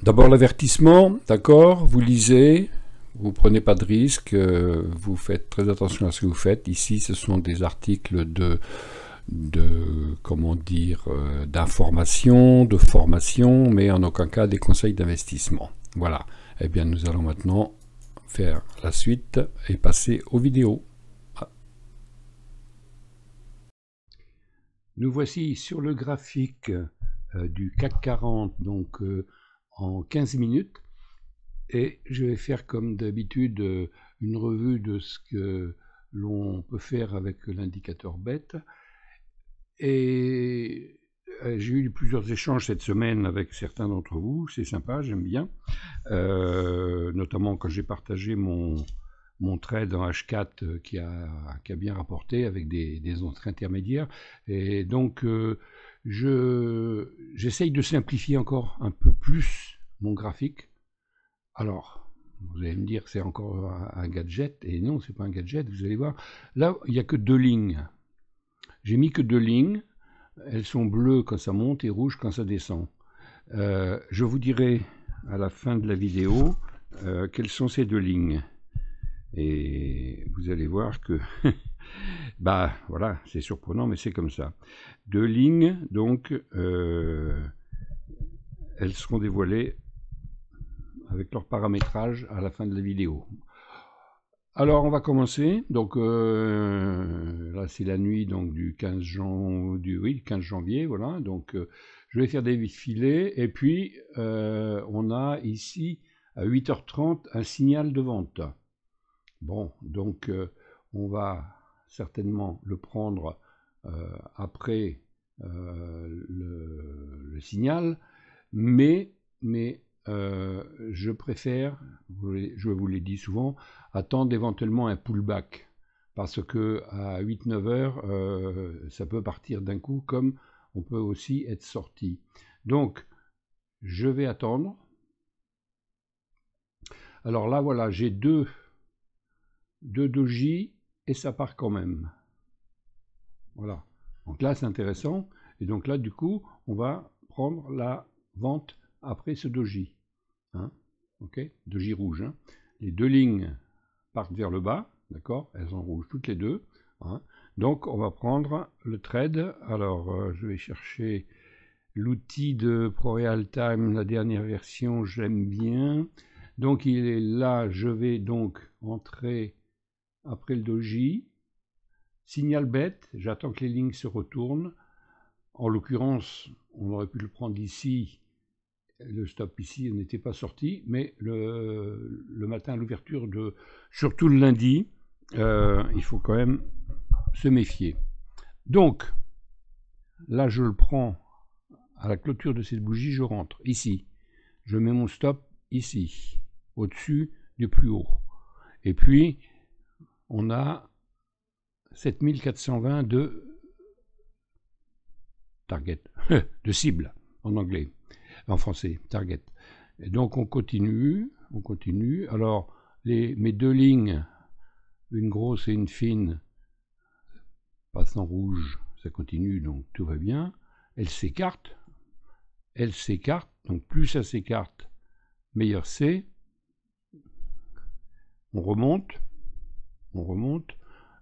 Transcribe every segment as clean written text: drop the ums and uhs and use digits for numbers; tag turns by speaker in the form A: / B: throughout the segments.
A: D'abord l'avertissement, d'accord, vous lisez, vous prenez pas de risque, vous faites très attention à ce que vous faites. Ici, ce sont des articles comment dire, d'information, de formation, mais en aucun cas des conseils d'investissement. Voilà. Eh bien, nous allons maintenant faire la suite et passer aux vidéos. Nous voici sur le graphique du CAC 40, donc en 15 minutes, et je vais faire comme d'habitude une revue de ce que l'on peut faire avec l'indicateur BET. Et j'ai eu plusieurs échanges cette semaine avec certains d'entre vous, c'est sympa, j'aime bien, notamment quand j'ai partagé mon trade en H4 qui a bien rapporté avec des entrées intermédiaires. Et donc j'essaye de simplifier encore un peu plus mon graphique. Alors, vous allez me dire que c'est encore un gadget, et non, c'est pas un gadget, vous allez voir. Là, il n'y a que 2 lignes. J'ai mis que 2 lignes, elles sont bleues quand ça monte et rouges quand ça descend. Je vous dirai à la fin de la vidéo quelles sont ces 2 lignes. Et vous allez voir que, bah voilà, c'est surprenant, mais c'est comme ça. 2 lignes, donc, elles seront dévoilées avec leur paramétrage à la fin de la vidéo. Alors on va commencer, donc là c'est la nuit donc du 15 janvier, voilà, donc je vais faire des filets, et puis on a ici à 8h30 un signal de vente. Bon, donc on va certainement le prendre après le signal, mais je préfère, je vous l'ai dit souvent, attendre éventuellement un pullback, parce que à 8-9 heures, ça peut partir d'un coup, comme on peut aussi être sorti. Donc, je vais attendre. Alors là, voilà, j'ai deux doji, et ça part quand même. Voilà. Donc là, c'est intéressant. Et donc là, du coup, on va prendre la vente après ce doji. Hein, ok, doji rouge. Hein. Les 2 lignes partent vers le bas, d'accord, elles sont rouges toutes les deux. Hein. Donc on va prendre le trade. Alors je vais chercher l'outil de ProRealTime, la dernière version, j'aime bien. Donc il est là, je vais donc entrer après le doji. Signal BET, j'attends que les lignes se retournent. En l'occurrence, on aurait pu le prendre ici. Le stop ici n'était pas sorti, mais le matin à l'ouverture, surtout le lundi, il faut quand même se méfier. Donc, là je le prends à la clôture de cette bougie, je rentre ici. Je mets mon stop ici, au-dessus du plus haut. Et puis, on a 7420 de target, de cible en anglais. En français, target. Et donc on continue. Alors mes 2 lignes, une grosse et une fine, passent en rouge, ça continue, donc tout va bien. Elles s'écartent, donc plus ça s'écarte, meilleur c'est. On remonte.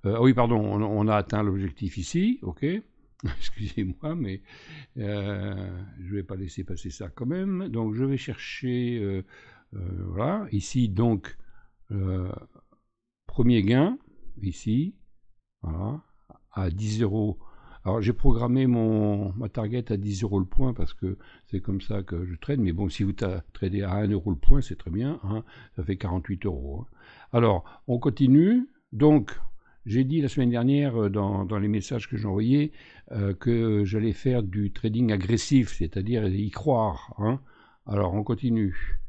A: Oui, pardon, on a atteint l'objectif ici, ok. Excusez-moi, mais je ne vais pas laisser passer ça quand même. Donc je vais chercher, voilà, ici donc, premier gain, ici, voilà, à 10 euros. Alors j'ai programmé ma target à 10 euros le point, parce que c'est comme ça que je trade, mais bon, si vous tradez à 1 euro le point, c'est très bien, hein, ça fait 48 euros. Hein. Alors, on continue, donc... J'ai dit la semaine dernière dans les messages que j'ai envoyés que j'allais faire du trading agressif, c'est-à-dire y croire. Hein. Alors on continue.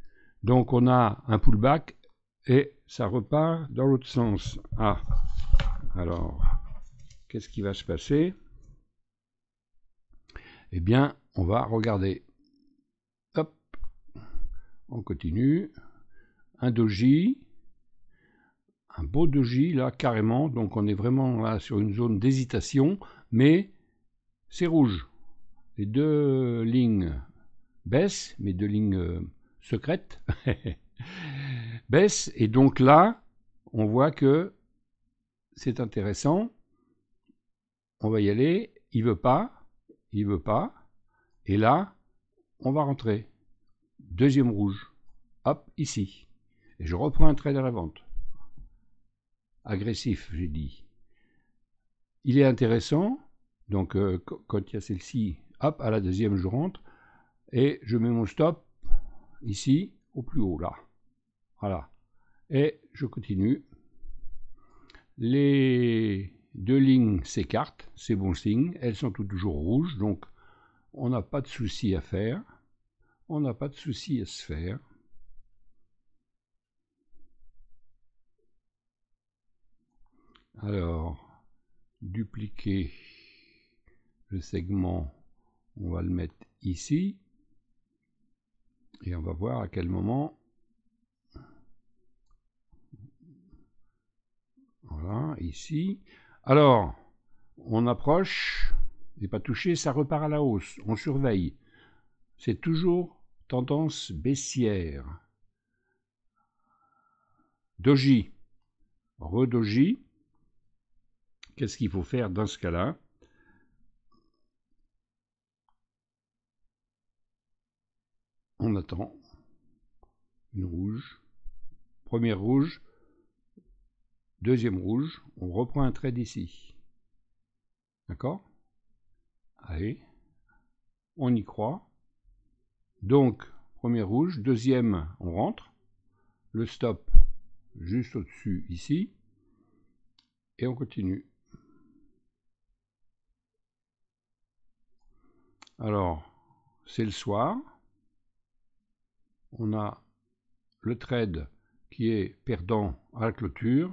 A: Donc on a un pullback et ça repart dans l'autre sens. Ah, alors qu'est-ce qui va se passer? Eh bien, on va regarder. Hop, on continue. Un doji, un beau doji là carrément, donc on est vraiment là sur une zone d'hésitation, mais c'est rouge. Les deux lignes baissent, mes deux lignes secrètes baissent, et donc là on voit que c'est intéressant. On va y aller, il veut pas, et là on va rentrer. Deuxième rouge, hop, ici. Et je reprends un trade à la vente. Agressif, j'ai dit. Il est intéressant, donc quand il y a celle-ci, hop, à la deuxième, je rentre, et je mets mon stop ici, au plus haut, là. Voilà. Et je continue. Les deux lignes s'écartent, c'est bon signe, elles sont toujours rouges, donc on n'a pas de souci à faire. On n'a pas de souci à se faire. Alors, dupliquer le segment, on va le mettre ici. Et on va voir à quel moment. Voilà, ici. Alors, on approche, n'est pas touché, ça repart à la hausse. On surveille. C'est toujours tendance baissière. Doji. Redoji. Qu'est-ce qu'il faut faire dans ce cas-là? On attend. Une rouge. Première rouge. Deuxième rouge. On reprend un trade ici. D'accord? Allez. On y croit. Donc, premier rouge. Deuxième, on rentre. Le stop juste au-dessus ici. Et on continue. Alors, c'est le soir. On a le trade qui est perdant à la clôture.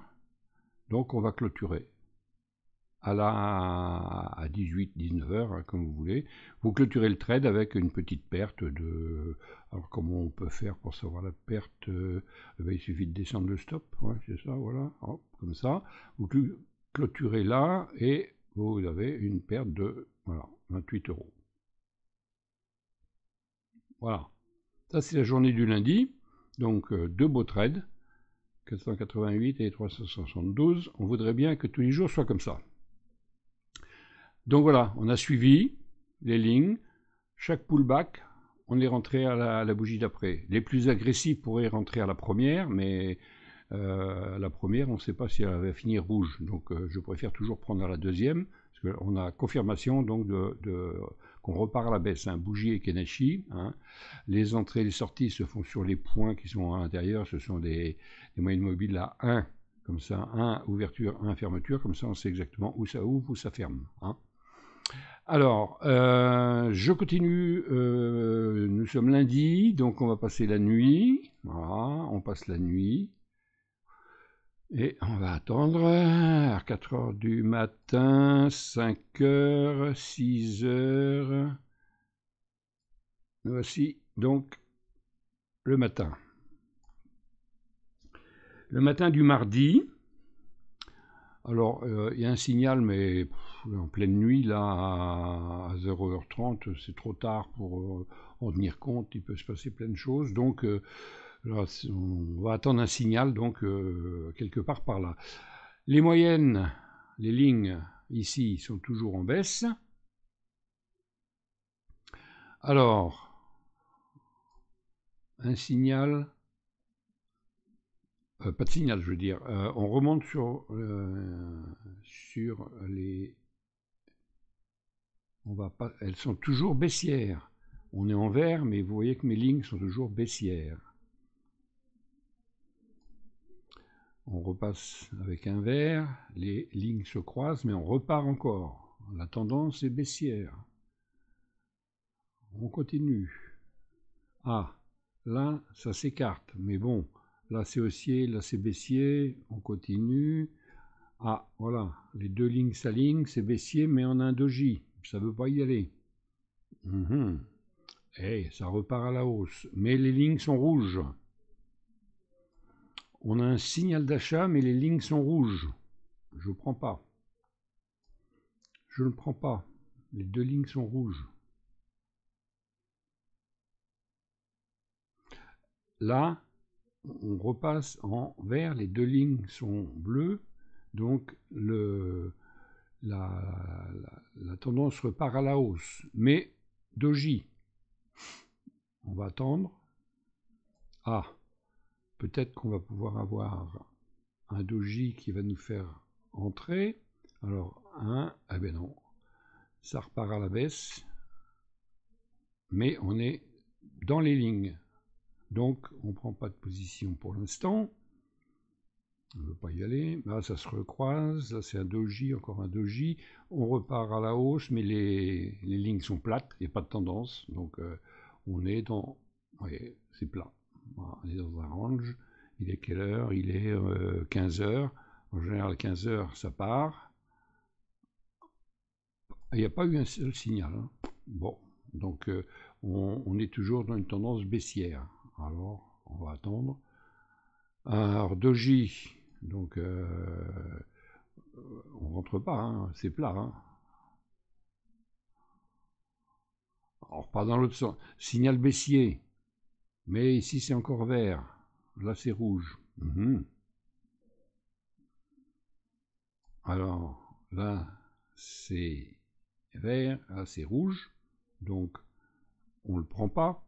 A: Donc, on va clôturer à 18-19 heures, hein, comme vous voulez. Vous clôturez le trade avec une petite perte de... Alors, comment on peut faire pour savoir la perte? Il suffit de descendre le stop. Ouais, c'est ça, voilà. Hop, comme ça. Vous clôturez là et vous avez une perte de voilà, 28 euros. Voilà. Ça, c'est la journée du lundi. Donc, deux beaux trades. 488 et 372. On voudrait bien que tous les jours soient comme ça. Donc voilà, on a suivi les lignes. Chaque pullback, on est rentré à la bougie d'après. Les plus agressifs pourraient rentrer à la première, mais la première, on ne sait pas si elle va finir rouge. Donc je préfère toujours prendre à la deuxième, parce qu'on a confirmation donc qu'on repart à la baisse. Hein. Bougie et Kenashi. Hein. Les entrées et les sorties se font sur les points qui sont à l'intérieur. Ce sont des moyennes mobiles à 1, comme ça, 1 ouverture, 1 fermeture. Comme ça, on sait exactement où ça ouvre, où ça ferme. Hein. Alors, je continue. Nous sommes lundi, donc on va passer la nuit. Voilà, on passe la nuit. Et on va attendre à 4 heures du matin, 5 heures, 6 heures. Voici donc le matin. Le matin du mardi. Alors, il y a un signal, mais en pleine nuit, là, à 0h30, c'est trop tard pour en tenir compte. Il peut se passer plein de choses. Donc, là, on va attendre un signal, donc, quelque part par là. Les moyennes, les lignes, ici, sont toujours en baisse. Alors, un signal... pas de signal, je veux dire. On remonte sur les... On va pas... Elles sont toujours baissières. On est en vert, mais vous voyez que mes lignes sont toujours baissières. On repasse avec un vert, les lignes se croisent, mais on repart encore. La tendance est baissière. On continue. Ah, là, ça s'écarte, mais bon, là c'est haussier, là c'est baissier, on continue. Ah, voilà, les deux lignes s'alignent, c'est baissier, mais on a un doji, ça ne veut pas y aller. Et ça repart à la hausse, mais les lignes sont rouges. On a un signal d'achat, mais les lignes sont rouges. Je ne prends pas. Je ne prends pas. Les deux lignes sont rouges. Là, on repasse en vert, les deux lignes sont bleues, donc la tendance repart à la hausse. Mais doji, on va attendre. Ah, peut-être qu'on va pouvoir avoir un doji qui va nous faire entrer. Alors, ah ben non, ça repart à la baisse, mais on est dans les lignes. Donc, on ne prend pas de position pour l'instant. On ne veut pas y aller. Là, ça se recroise. Là, c'est un doji, encore un doji. On repart à la hausse, mais les lignes sont plates. Il n'y a pas de tendance. Donc, on est dans... Oui, c'est plat. Voilà, on est dans un range. Il est quelle heure? Il est 15 heures. En général, 15 heures, ça part. Il n'y a pas eu un seul signal. Hein. Bon, donc on est toujours dans une tendance baissière. Alors, on va attendre. Alors, doji, donc on rentre pas, hein, c'est plat. Hein. On repart dans l'autre sens. Signal baissier, mais ici c'est encore vert. Là c'est rouge. Alors là c'est vert, là c'est rouge. Donc on ne le prend pas.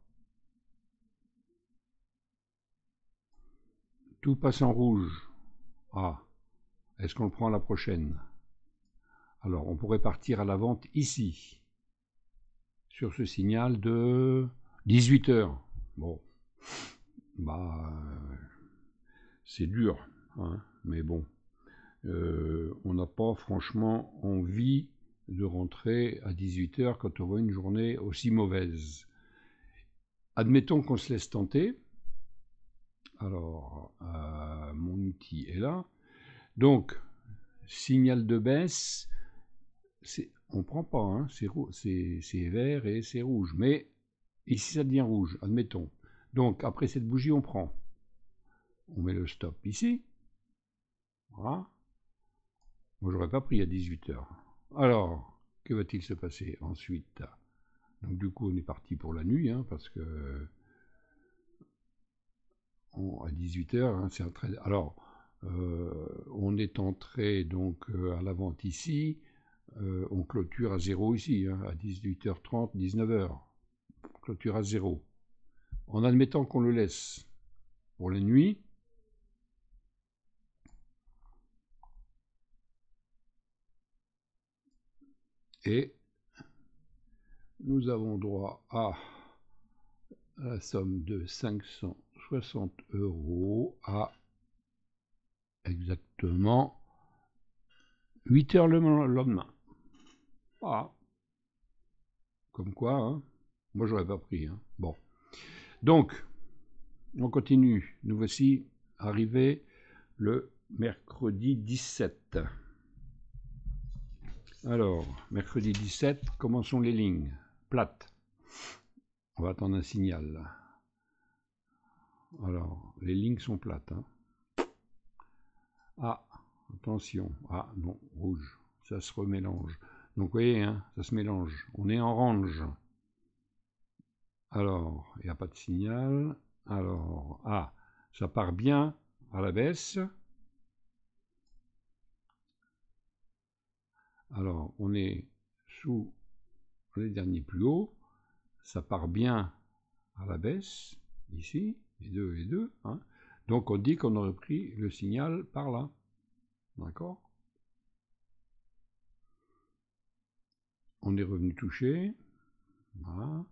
A: Tout passe en rouge. Ah, est-ce qu'on le prend à la prochaine? Alors on pourrait partir à la vente ici. Sur ce signal de 18 heures. Bon, bah, c'est dur, hein, mais bon, on n'a pas franchement envie de rentrer à 18 heures quand on voit une journée aussi mauvaise. Admettons qu'on se laisse tenter. Alors, mon outil est là. Donc, signal de baisse, on ne prend pas, hein, c'est vert et c'est rouge. Mais ici, ça devient rouge, admettons. Donc, après cette bougie, on prend. On met le stop ici. Voilà. Moi, j'aurais pas pris à 18 heures. Alors, que va-t-il se passer ensuite? Donc, du coup, on est parti pour la nuit, hein, parce que à 18 heures, hein, c'est un trade. Alors, on est entré donc à la vente ici. On clôture à 0 ici, hein, à 18h30, 19h. Clôture à 0. En admettant qu'on le laisse pour la nuit. Et nous avons droit à la somme de 560 € à exactement 8 heures le lendemain. Voilà. Comme quoi, hein. Moi j'aurais pas pris. Hein. Bon. Donc, on continue. Nous voici arrivés le mercredi 17. Alors, mercredi 17, comment sont les lignes? Plates. On va attendre un signal. Alors, les lignes sont plates. Hein. Ah, attention. Ah, non, rouge. Ça se remélange. Donc, vous voyez, hein, ça se mélange. On est en range. Alors, il n'y a pas de signal. Alors, ah, ça part bien à la baisse. Alors, on est sous les derniers plus hauts. Ça part bien à la baisse, ici, les deux. Hein. Donc, on dit qu'on aurait pris le signal par là. D'accord? On est revenu toucher. Voilà.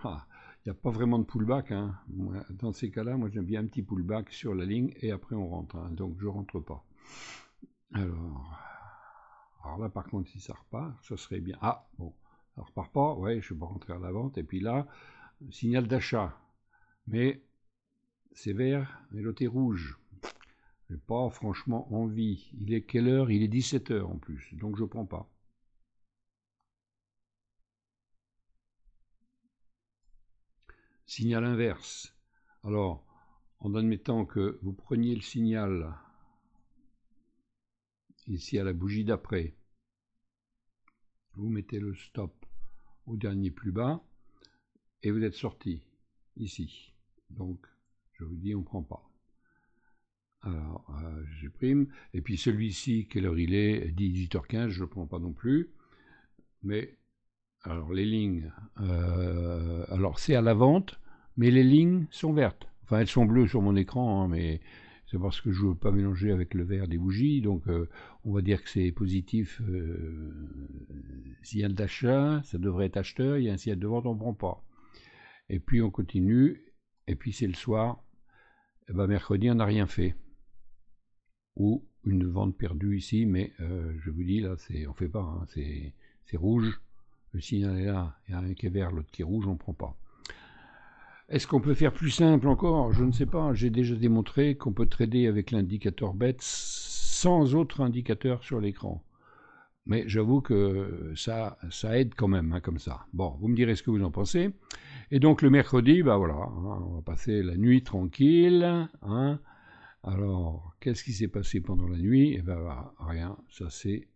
A: Ah, il n'y a pas vraiment de pullback. Hein. Dans ces cas-là, moi j'aime bien un petit pullback sur la ligne et après on rentre. Hein. Donc je ne rentre pas. Alors là par contre, si ça repart, ça serait bien. Ah, bon, ça repart pas. Ouais, je ne vais pas rentrer à la vente. Et puis là, signal d'achat. Mais c'est vert et l'autre est rouge. Je n'ai pas franchement envie. Il est quelle heure? Il est 17 heures en plus. Donc je ne prends pas. Signal inverse. Alors, en admettant que vous preniez le signal ici à la bougie d'après, vous mettez le stop au dernier plus bas et vous êtes sorti ici. Donc je vous dis on ne prend pas. Alors je supprime, et puis celui-ci, quelle heure il est, 18h15, je ne le prends pas non plus. Mais alors les lignes, alors c'est à la vente, mais les lignes sont vertes. Enfin elles sont bleues sur mon écran, hein, mais c'est parce que je ne veux pas mélanger avec le vert des bougies, donc on va dire que c'est positif. S'il y a de l'achat, ça devrait être acheteur, il y a un signal de vente, on ne prend pas. Et puis on continue, et puis c'est le soir, et ben mercredi on n'a rien fait. Ou une vente perdue ici, mais je vous dis là, on ne fait pas, hein, c'est rouge, le signal est là, il y a un qui est vert, l'autre qui est rouge, on ne prend pas. Est-ce qu'on peut faire plus simple encore? Je ne sais pas, j'ai déjà démontré qu'on peut trader avec l'indicateur BETS sans autre indicateur sur l'écran. Mais j'avoue que ça aide quand même, hein, comme ça. Bon, vous me direz ce que vous en pensez. Et donc le mercredi, bah voilà, hein, on va passer la nuit tranquille, hein. Alors, qu'est-ce qui s'est passé pendant la nuit? Eh ben, rien, ça c'est...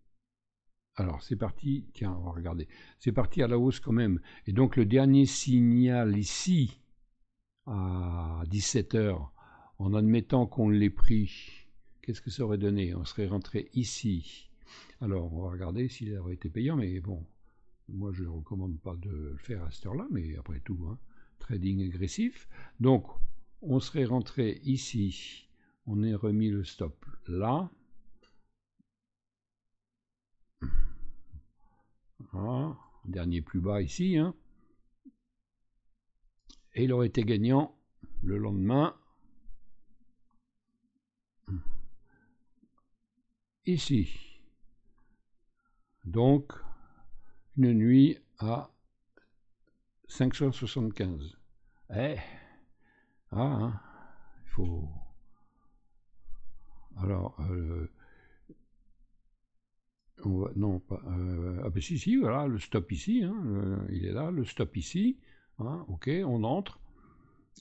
A: Alors, c'est parti, tiens, on va regarder. C'est parti à la hausse quand même. Et donc, le dernier signal ici, à 17h, en admettant qu'on l'ait pris, qu'est-ce que ça aurait donné? On serait rentré ici. Alors, on va regarder s'il aurait été payant, mais bon, moi je ne recommande pas de le faire à cette heure-là, mais après tout, hein, trading agressif. Donc, on serait rentré ici. On est remis le stop là. Voilà. Dernier plus bas ici. Hein. Et il aurait été gagnant le lendemain. Ici. Donc, une nuit à 575. Hein, il faut... Alors, non, pas... ah ben si, voilà, le stop ici, hein, il est là, le stop ici, hein, ok, on entre,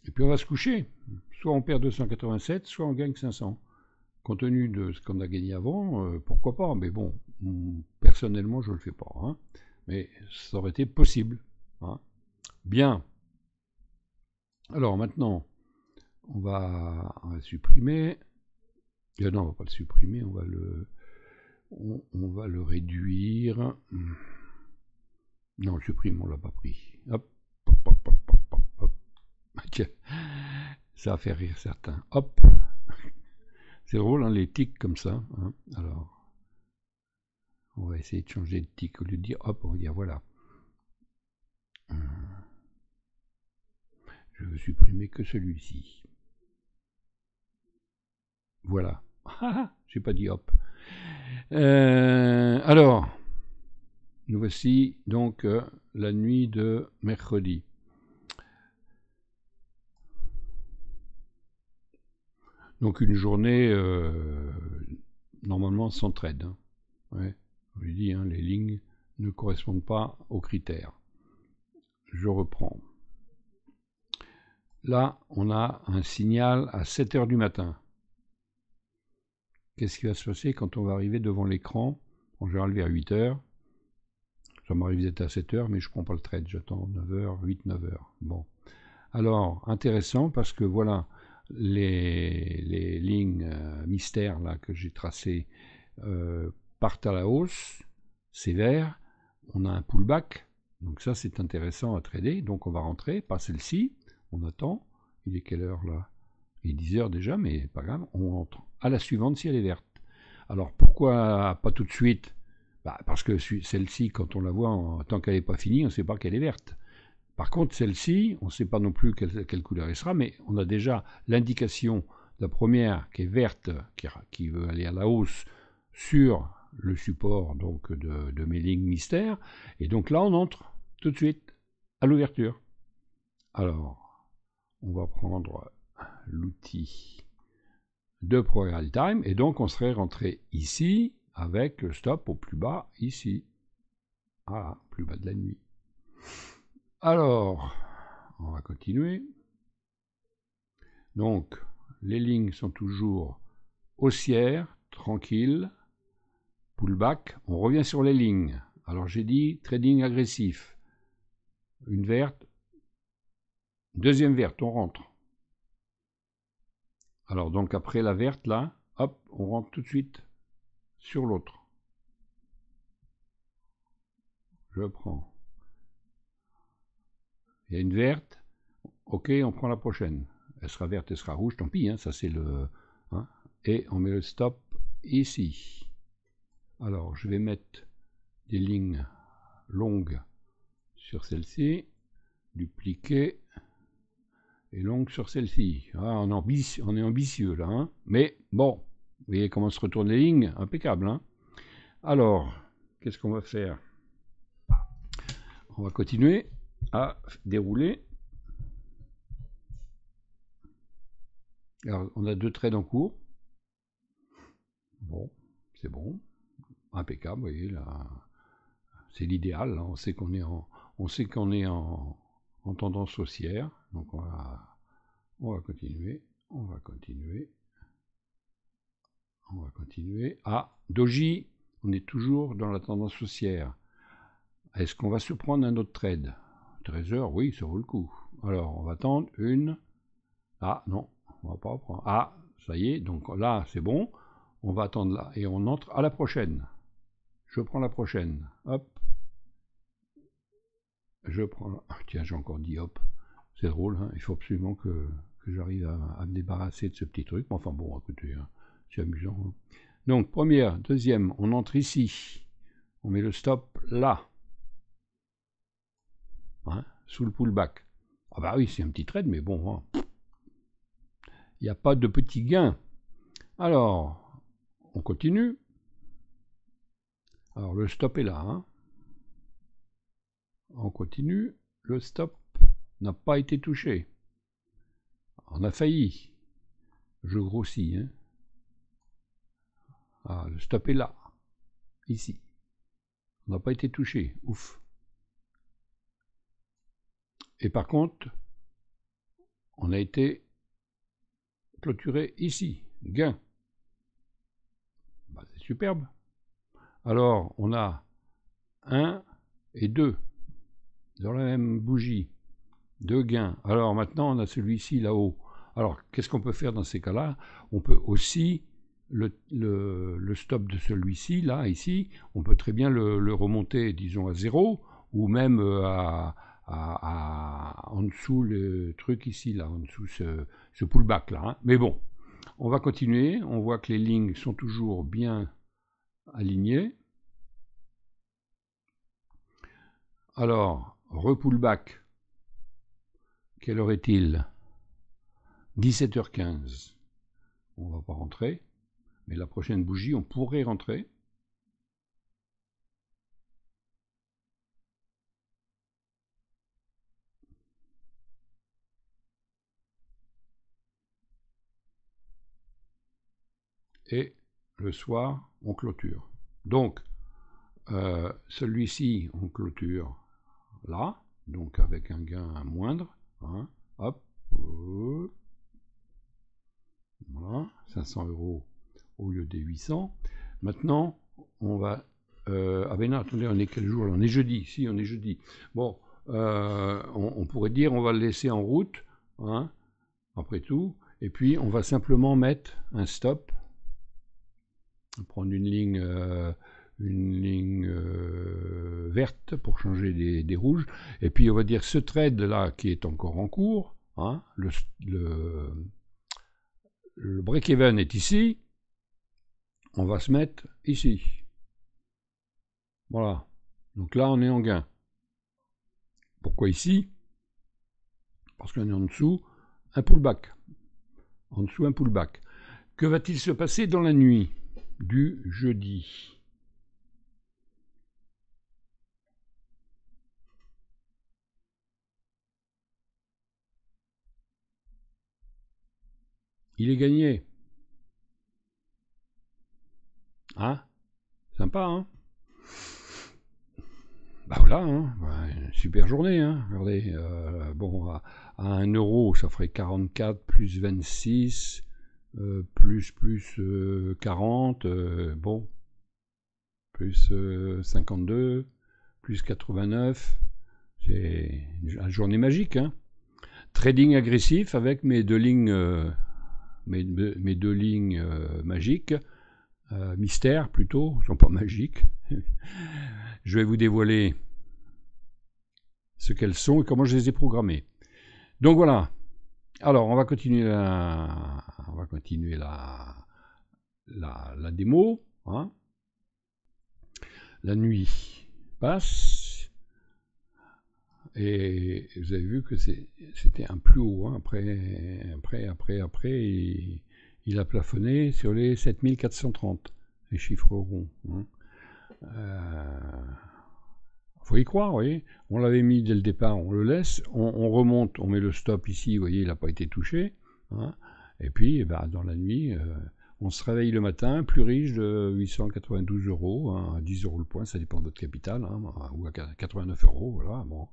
A: et puis on va se coucher. Soit on perd 287, soit on gagne 500. Compte tenu de ce qu'on a gagné avant, pourquoi pas, mais bon, personnellement, je ne le fais pas, hein, mais ça aurait été possible. Hein. Bien. Alors maintenant, on va supprimer. Non, on va pas le supprimer, on va le réduire. Non, le supprime, on l'a pas pris. Hop, hop, hop, hop, hop, hop. Tiens, ça va faire rire certains. Hop. C'est drôle, hein, les tics comme ça. Hein. Alors, on va essayer de changer de tic. Au lieu de dire hop, on va dire voilà. Je veux supprimer que celui-ci. Voilà. J'ai pas dit hop. Alors, nous voici donc la nuit de mercredi. Donc une journée normalement sans trade. Hein. Ouais, je vous dis, hein, les lignes ne correspondent pas aux critères. Je reprends. Là, on a un signal à 7h du matin. Qu'est-ce qui va se passer quand on va arriver devant l'écran? En général vers 8h. Ça m'arrive d'être à 7h, mais je ne prends pas le trade. J'attends 9h, 8, 9h. Bon. Alors, intéressant parce que voilà, les lignes mystères là, que j'ai tracées partent à la hausse. C'est vert. On a un pullback. Donc ça, c'est intéressant à trader. Donc on va rentrer, pas celle-ci. On attend. Il est quelle heure là? Il est 10h déjà, mais pas grave. On entre à la suivante si elle est verte. Alors pourquoi pas tout de suite? Parce que celle-ci, quand on la voit, tant qu'elle n'est pas finie, on ne sait pas qu'elle est verte. Par contre, celle-ci, on ne sait pas non plus quelle couleur elle sera, mais on a déjà l'indication de la première qui est verte, qui veut aller à la hausse sur le support donc de mes lignes mystères. Et donc là, on entre tout de suite à l'ouverture. Alors, on va prendre l'outil de Pro Time, et donc on serait rentré ici avec le stop au plus bas ici. Voilà, plus bas de la nuit. Alors, on va continuer. Donc, les lignes sont toujours haussières, tranquilles, pullback, on revient sur les lignes. Alors j'ai dit trading agressif, une verte, deuxième verte, on rentre. Alors donc après la verte là, hop, on rentre tout de suite sur l'autre. Je prends. Il y a une verte, ok, on prend la prochaine. Elle sera verte, elle sera rouge, tant pis, hein, ça c'est le... Hein, et on met le stop ici. Alors je vais mettre des lignes longues sur celle-ci, dupliquer, et longue sur celle-ci. Ah, on est ambitieux là, hein, mais bon, vous voyez comment se retournent les lignes, impeccable. Hein. Alors, qu'est-ce qu'on va faire? On va continuer à dérouler. Alors, on a 2 trades en cours. Bon, c'est bon. Impeccable, vous voyez, là, c'est l'idéal. On sait qu'on est en tendance haussière. Donc, on va continuer. On va continuer. Ah, Doji, on est toujours dans la tendance haussière. Est-ce qu'on va se prendre un autre trade? 13 heures, oui, ça vaut le coup. Alors, on va attendre une... Ah, non, on va pas prendre. Ah, ça y est, donc là, c'est bon. On va attendre là. Et on entre à la prochaine. Je prends la prochaine. Hop. Je prends... Ah, tiens, j'ai encore dit hop. C'est drôle, hein. Il faut absolument que j'arrive à me débarrasser de ce petit truc. Mais enfin bon, écoutez, hein, c'est amusant. Hein. Donc, première, deuxième, on entre ici. On met le stop là. Hein, sous le pullback. Ah bah oui, c'est un petit trade, mais bon, hein. Il n'y a pas de petit gain. Alors, on continue. Alors, le stop est là. Hein. On continue. Le stop n'a pas été touché. On a failli. Je grossis. Hein. Ah, le stop est là. Ici. On n'a pas été touché. Ouf. Et par contre, on a été clôturé ici. Gain. Bah, c'est superbe. Alors, on a 1 et 2 dans la même bougie. 2 gains. Alors maintenant, on a celui-ci là-haut. Alors, qu'est-ce qu'on peut faire dans ces cas-là? On peut aussi, le stop de celui-ci, là, ici, on peut très bien le remonter, disons, à 0, ou même en dessous le truc ici, là, en dessous ce pullback, là. Hein. Mais bon, on va continuer. On voit que les lignes sont toujours bien alignées. Alors, repullback. Quelle heure est-il? 17h15. On ne va pas rentrer, mais la prochaine bougie, on pourrait rentrer. Et le soir, on clôture. Donc, celui-ci, on clôture là, donc avec un gain moindre. Hein, hop. Voilà, 500 € au lieu des 800. Maintenant, on va... ah ben non, attendez, on est quel jour là? On est jeudi, si, on est jeudi. Bon, on pourrait dire on va le laisser en route, hein, après tout, et puis on va simplement mettre un stop, prendre une ligne verte pour changer des rouges, et puis on va dire ce trade là qui est encore en cours, hein, le break-even est ici, on va se mettre ici. Voilà. Donc là, on est en gain. Pourquoi ici? Parce qu'on est en dessous, un pullback. En dessous, un pullback. Que va-t-il se passer dans la nuit du jeudi? Il est gagné. Hein? Sympa, hein? Bah voilà, hein, super journée, hein, regardez, bon, à 1 €, ça ferait 44 plus 26, plus 40, bon, plus 52, plus 89, c'est une journée magique, hein. Trading agressif avec mes deux lignes, mes deux lignes magiques, mystères plutôt, ne sont pas magiques. Je vais vous dévoiler ce qu'elles sont et comment je les ai programmées. Donc voilà. Alors on va continuer la démo, hein. La nuit passe et vous avez vu que c'était un plus haut, hein. Après il a plafonné sur les 7430, les chiffres ronds, hein. Faut y croire, vous voyez. On l'avait mis dès le départ, on le laisse, on remonte, on met le stop ici, vous voyez, il n'a pas été touché, hein. Et puis, bah, dans la nuit, on se réveille le matin, plus riche de 892 €, hein, à 10 € le point, ça dépend de votre capital, hein, ou à 89 €, voilà, bon.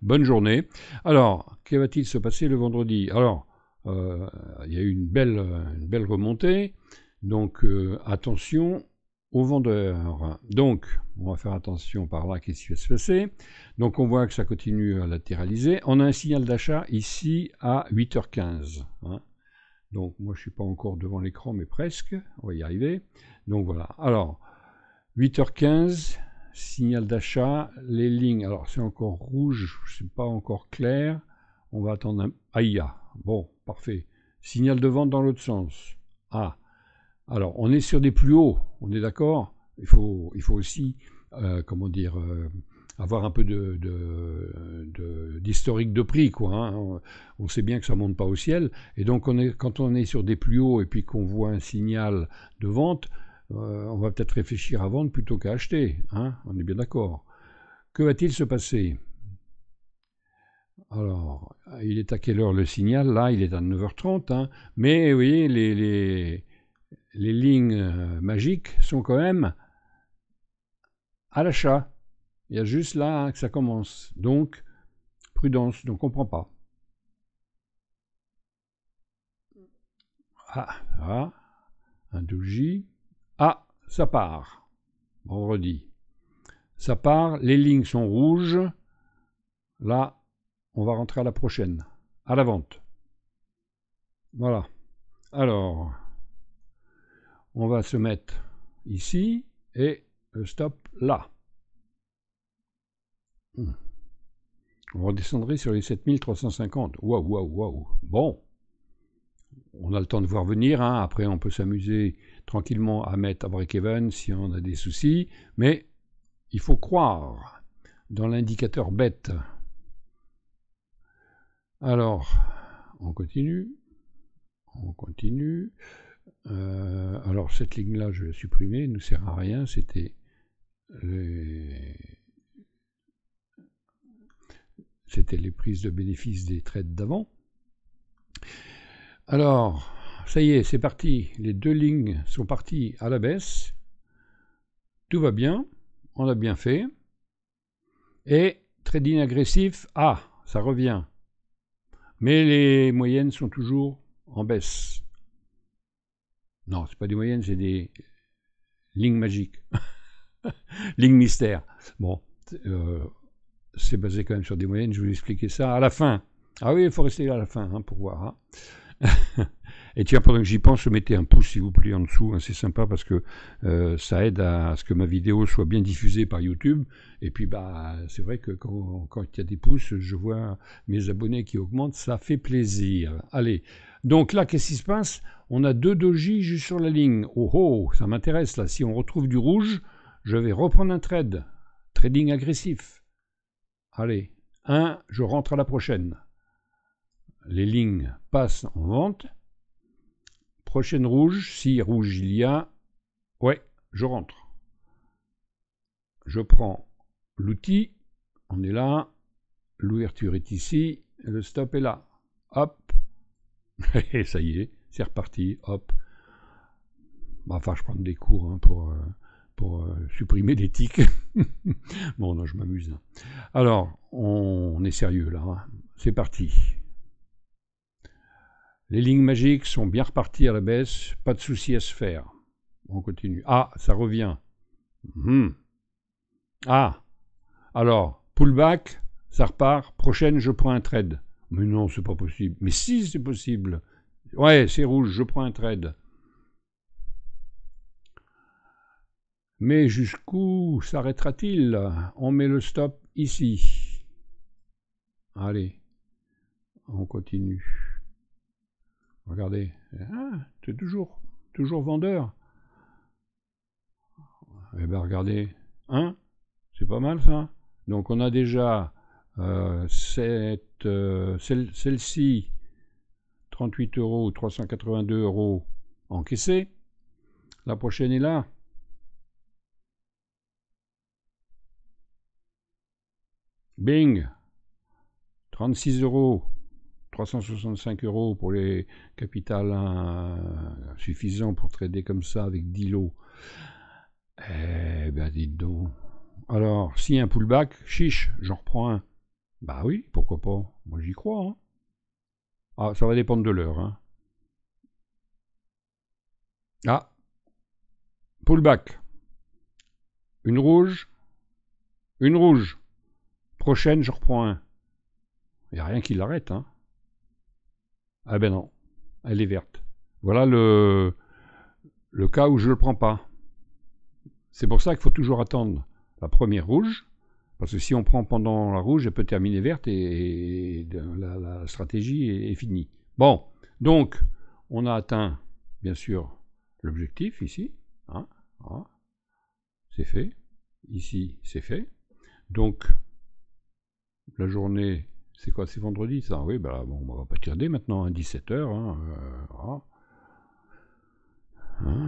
A: Bonne journée. Alors, que va-t-il se passer le vendredi? Alors, il y a eu une belle remontée, donc attention aux vendeurs. Donc, on va faire attention par là, qu'est-ce qui va se passer. Donc, on voit que ça continue à latéraliser. On a un signal d'achat ici à 8h15, hein. Donc, moi, je ne suis pas encore devant l'écran, mais presque. On va y arriver. Donc, voilà. Alors, 8h15, signal d'achat. Les lignes, alors, c'est encore rouge, c'est pas encore clair. On va attendre un... Aïe, bon, parfait. Signal de vente dans l'autre sens. Ah, alors, on est sur des plus hauts, on est d'accord. Il faut aussi, comment dire, avoir un peu d'historique de prix, quoi, hein. On sait bien que ça ne monte pas au ciel. Et donc, quand on est sur des plus hauts et puis qu'on voit un signal de vente, on va peut-être réfléchir à vendre plutôt qu'à acheter, hein. On est bien d'accord. Que va-t-il se passer? Alors, il est à quelle heure le signal? Là, il est à 9h30, hein. Mais vous voyez, les lignes magiques sont quand même à l'achat. Il y a juste là, hein, que ça commence. Donc, prudence, donc on ne comprend pas. Ah, un doji. Ah, ça part. Vendredi. Ça part, les lignes sont rouges. Là, on va rentrer à la prochaine. À la vente. Voilà. Alors, on va se mettre ici et le stop là. On redescendrait sur les 7350. Waouh. Bon, on a le temps de voir venir, hein. Après on peut s'amuser tranquillement à mettre à break-even si on a des soucis, mais il faut croire dans l'indicateur bête. Alors, on continue. Alors cette ligne-là, je vais la supprimer, elle ne nous sert à rien, c'était les prises de bénéfices des trades d'avant. Alors, ça y est, c'est parti. Les deux lignes sont parties à la baisse. Tout va bien, on a bien fait. Et trading agressif, ça revient. Mais les moyennes sont toujours en baisse. Non, c'est pas des moyennes, c'est des lignes magiques. Lignes mystères. Bon, c'est basé quand même sur des moyennes, je vais vous expliquer ça à la fin. Ah oui, il faut rester là à la fin, hein, pour voir, hein. Et tiens, pendant que j'y pense, mettez un pouce s'il vous plaît en dessous, hein, c'est sympa parce que ça aide à ce que ma vidéo soit bien diffusée par YouTube. Et puis bah c'est vrai que quand il y a des pouces, je vois mes abonnés qui augmentent, ça fait plaisir. Allez, donc là qu'est-ce qui se passe? On a deux dojis juste sur la ligne. Oh, ça m'intéresse là. Si on retrouve du rouge, je vais reprendre un trade. Trading agressif. Allez, je rentre à la prochaine. Les lignes passent en vente. Prochaine rouge, si rouge il y a, ouais, je rentre. Je prends l'outil, on est là, l'ouverture est ici, le stop est là. Hop, et ça y est, c'est reparti, hop. Enfin, je prends des cours, hein, pour supprimer des tics. Bon, non, je m'amuse. Alors, on est sérieux là, hein. C'est parti. Les lignes magiques sont bien reparties à la baisse, pas de souci à se faire. On continue. Ah, ça revient. Ah, alors, pullback, ça repart. Prochaine, je prends un trade. Mais non, c'est pas possible. Mais si, c'est possible. Ouais, c'est rouge, je prends un trade. Mais jusqu'où s'arrêtera-t-il? On met le stop ici. Allez, on continue. Regardez, c'est toujours vendeur. Eh bien, regardez, c'est pas mal ça. Donc, on a déjà celle-ci, 38 €, 382 € encaissés. La prochaine est là. Bing, 36 €, 365 € pour les capitales suffisants pour trader comme ça avec 10 lots. Eh ben dites donc. Alors, si un pullback, chiche, j'en reprends un. Bah oui, pourquoi pas. Moi j'y crois. Hein. Ah, ça va dépendre de l'heure. Hein. Ah, pullback. Une rouge. Une rouge. Prochaine, je reprends un. Il n'y a rien qui l'arrête. Hein. Ah ben non, elle est verte. Voilà le cas où je ne le prends pas. C'est pour ça qu'il faut toujours attendre la première rouge, parce que si on prend pendant la rouge, elle peut terminer verte et la stratégie est finie. Bon, donc, on a atteint, bien sûr, l'objectif ici. Hein, voilà. C'est fait. Ici, c'est fait. Donc, la journée, c'est quoi? C'est vendredi, ça? Oui, bah, bon, on va pas tirer maintenant, hein, 17 h. Voilà.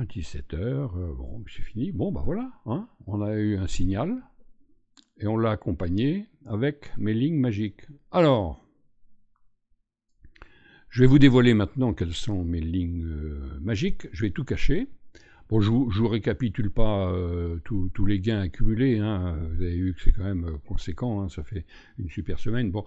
A: 17 h, bon, c'est fini. Bon, bah voilà, hein, on a eu un signal et on l'a accompagné avec mes lignes magiques. Alors, je vais vous dévoiler maintenant quelles sont mes lignes magiques. Je vais tout cacher. Bon, je vous récapitule pas tous les gains accumulés. Hein. Vous avez vu que c'est quand même conséquent. Hein. Ça fait une super semaine. Bon,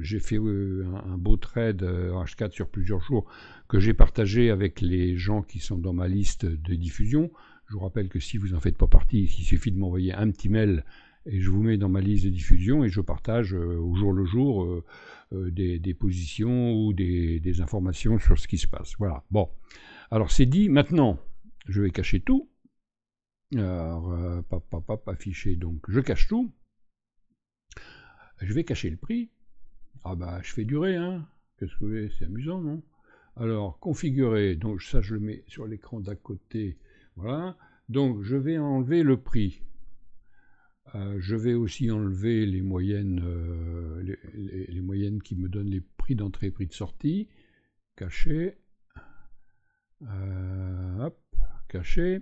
A: j'ai fait un beau trade H4 sur plusieurs jours que j'ai partagé avec les gens qui sont dans ma liste de diffusion. Je vous rappelle que si vous n'en faites pas partie, il suffit de m'envoyer un petit mail et je vous mets dans ma liste de diffusion et je partage au jour le jour des positions ou des informations sur ce qui se passe. Voilà. Bon. Alors c'est dit. Maintenant, je vais cacher tout. Alors, afficher. Donc, je cache tout. Je vais cacher le prix. Ah bah, je fais durer, hein. Qu'est-ce que vous voulez? C'est amusant, non? Alors, configurer. Donc, ça, je le mets sur l'écran d'à côté. Voilà. Donc, je vais enlever le prix. Je vais aussi enlever les moyennes, les moyennes qui me donnent les prix d'entrée et prix de sortie. Cacher. Hop, caché.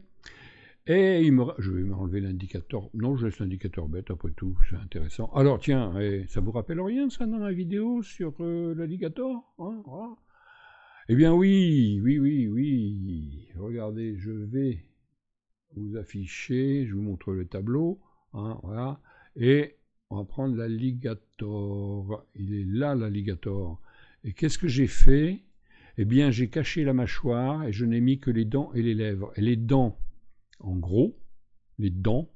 A: Et je vais m'enlever l'indicateur. Non, je laisse l'indicateur bête, après tout, c'est intéressant. Alors, tiens, ça vous rappelle rien, ça, dans la vidéo sur l'alligator, hein, voilà. Eh bien, oui. Regardez, je vais vous afficher, je vous montre le tableau, hein, voilà. Et on va prendre l'alligator. Il est là, l'alligator. Et qu'est-ce que j'ai fait? Eh bien, j'ai caché la mâchoire et je n'ai mis que les dents et les lèvres. Et les dents, en gros, les dents,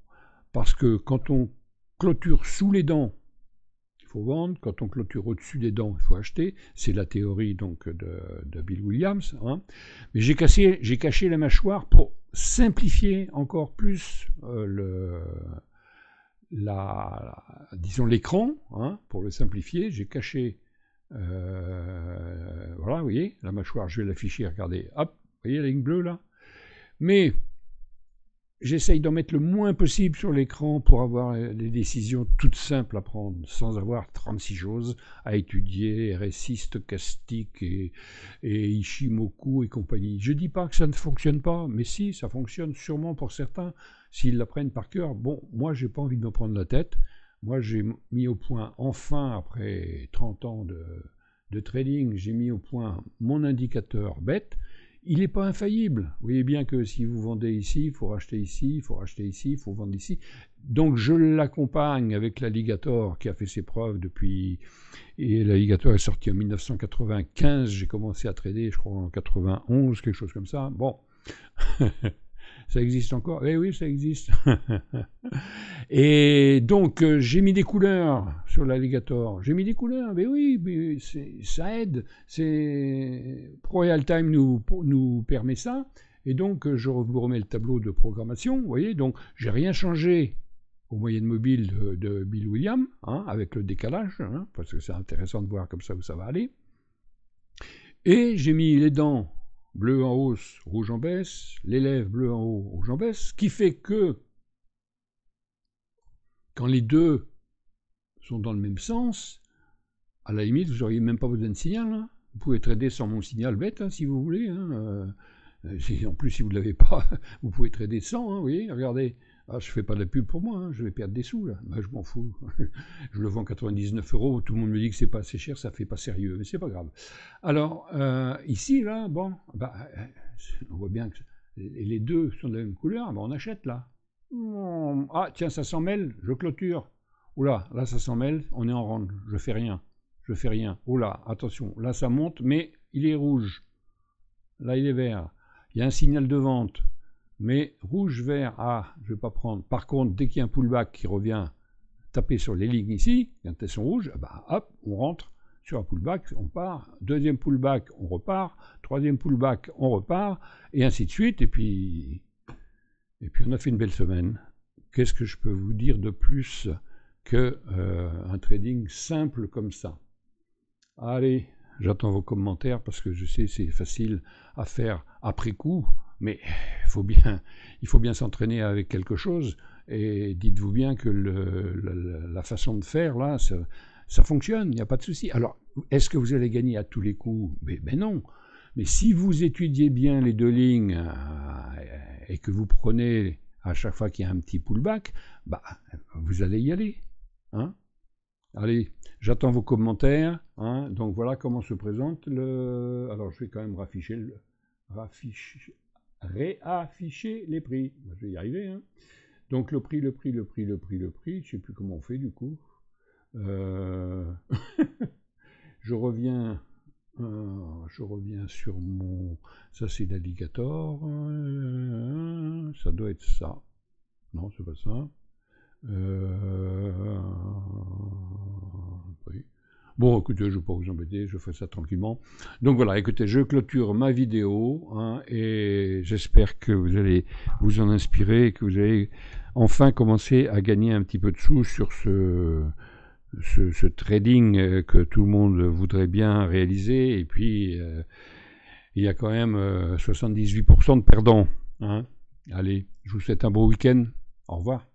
A: parce que quand on clôture sous les dents, il faut vendre. Quand on clôture au-dessus des dents, il faut acheter. C'est la théorie donc de Bill Williams. Hein. Mais j'ai caché la mâchoire pour simplifier encore plus disons l'écran, hein, pour le simplifier. J'ai caché voilà, vous voyez, la mâchoire, je vais l'afficher, regardez, hop, vous voyez la ligne bleue là? Mais j'essaye d'en mettre le moins possible sur l'écran pour avoir les décisions toutes simples à prendre, sans avoir 36 choses à étudier, RSI, stochastique et Ishimoku et compagnie. Je ne dis pas que ça ne fonctionne pas, mais si, ça fonctionne sûrement pour certains, s'ils l'apprennent par cœur. Bon, moi, j'ai pas envie de me prendre la tête. Moi, j'ai mis au point, enfin, après 30 ans de trading, j'ai mis au point mon indicateur bête. il n'est pas infaillible. Vous voyez bien que si vous vendez ici, il faut racheter ici, il faut racheter ici, il faut vendre ici. Donc je l'accompagne avec l'Alligator qui a fait ses preuves depuis... Et l'Alligator est sorti en 1995, j'ai commencé à trader, je crois, en 91, quelque chose comme ça. Bon, ça existe encore? Eh oui, ça existe. Et donc, j'ai mis des couleurs sur l'Alligator. J'ai mis des couleurs, mais oui, mais ça aide. ProRealTime nous permet ça. Et donc, je vous remets le tableau de programmation. Vous voyez, donc, j'ai rien changé aux moyennes mobiles de Bill Williams, hein, avec le décalage, hein, parce que c'est intéressant de voir comme ça où ça va aller. Et j'ai mis les dents bleues en hausse, rouge en baisse, les lèvres bleues en haut, rouge en baisse, ce qui fait que quand les deux sont dans le même sens, à la limite, vous n'auriez même pas besoin de signal. Hein. Vous pouvez trader sans mon signal bête, hein, si vous voulez. Hein. En plus, si vous ne l'avez pas, vous pouvez trader sans. Hein, vous voyez, regardez. Ah, je ne fais pas de la pub pour moi, hein, je vais perdre des sous, là. Ben, je m'en fous. Je le vends 99 €, tout le monde me dit que c'est pas assez cher, ça fait pas sérieux, mais c'est pas grave. Alors, ici, là, bon, bah, on voit bien que les deux sont de la même couleur, ben on achète, là. Ah, tiens, ça s'en mêle, je clôture. Oula, là, ça s'en mêle, on est en range, je fais rien. Je fais rien. Oula, attention, là, ça monte, mais il est rouge. Là, il est vert. Il y a un signal de vente. Mais rouge, vert, ah, je ne vais pas prendre. Par contre, dès qu'il y a un pullback qui revient taper sur les lignes ici, quand elles sont rouges, bah, hop, on rentre sur un pullback, on part. Deuxième pullback, on repart. Troisième pullback, on repart. Et ainsi de suite. Et puis on a fait une belle semaine. Qu'est-ce que je peux vous dire de plus qu'un trading simple comme ça? Allez, j'attends vos commentaires parce que je sais c'est facile à faire après coup. Mais il faut bien s'entraîner avec quelque chose, et dites-vous bien que la façon de faire, là, ça fonctionne, il n'y a pas de souci. Alors, est-ce que vous allez gagner à tous les coups? Ben non. Mais si vous étudiez bien les deux lignes et que vous prenez à chaque fois qu'il y a un petit pullback, bah, vous allez y aller. Hein? Allez, j'attends vos commentaires. Hein? Donc voilà comment se présente le... Alors, je vais quand même réafficher les prix. Je vais y arriver. Hein. Donc le prix, je ne sais plus comment on fait du coup. Je reviens sur mon... Ça c'est l'Alligator. Ça doit être ça. Non, c'est pas ça. Oui. Bon, écoutez, je ne vais pas vous embêter, je fais ça tranquillement. Donc voilà, écoutez, je clôture ma vidéo, hein, et j'espère que vous allez vous en inspirer, que vous allez enfin commencer à gagner un petit peu de sous sur ce trading que tout le monde voudrait bien réaliser. Et puis, il y a quand même 78% de perdants. Hein. Allez, je vous souhaite un beau week-end. Au revoir.